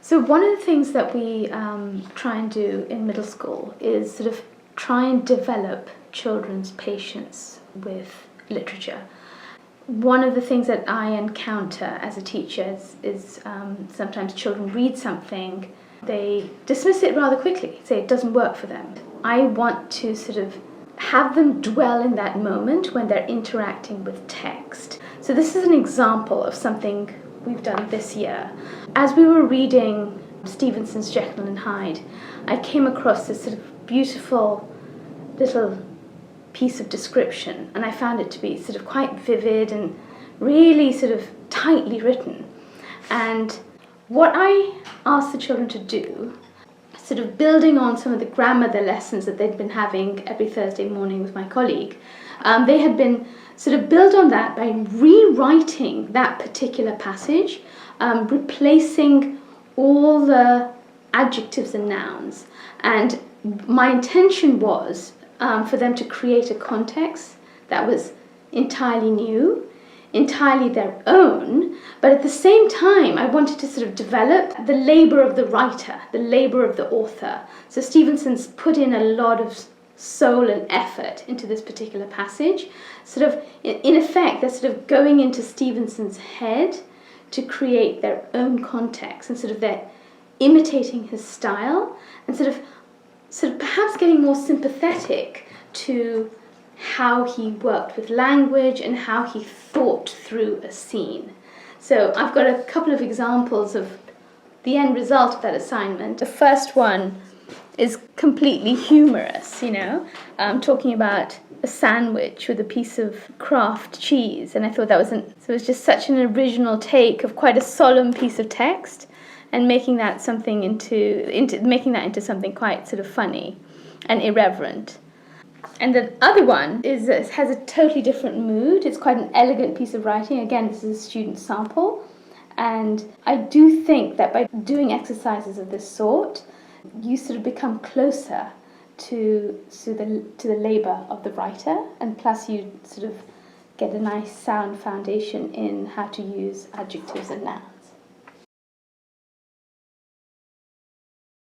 So one of the things that we try and do in middle school is sort of try and develop children's patience with literature. One of the things that I encounter as a teacher is sometimes children read something, they dismiss it rather quickly, say it doesn't work for them. I want to sort of have them dwell in that moment when they're interacting with text. So this is an example of something we've done this year. As we were reading Stevenson's Jekyll and Hyde, I came across this sort of beautiful little piece of description, and I found it to be sort of quite vivid and really sort of tightly written. And what I asked the children to do, sort of building on some of the grammar lessons that they'd been having every Thursday morning with my colleague, they had been sort of build on that by rewriting that particular passage, replacing all the adjectives and nouns. And my intention was for them to create a context that was entirely new, entirely their own, but at the same time I wanted to sort of develop the labour of the writer, the labour of the author. So Stevenson's put in a lot of soul and effort into this particular passage. Sort of, in effect, they're sort of going into Stevenson's head to create their own context, and sort of they're imitating his style and sort of perhaps getting more sympathetic to how he worked with language and how he thought through a scene. So I've got a couple of examples of the end result of that assignment. The first one is completely humorous, talking about a sandwich with a piece of Kraft cheese, and I thought so it was just such an original take of quite a solemn piece of text, and making that into something quite sort of funny and irreverent. And the other one has a totally different mood. It's quite an elegant piece of writing. Again, this is a student sample, and I do think that by doing exercises of this sort, you sort of become closer to the labour of the writer, and plus you sort of get a nice sound foundation in how to use adjectives and nouns.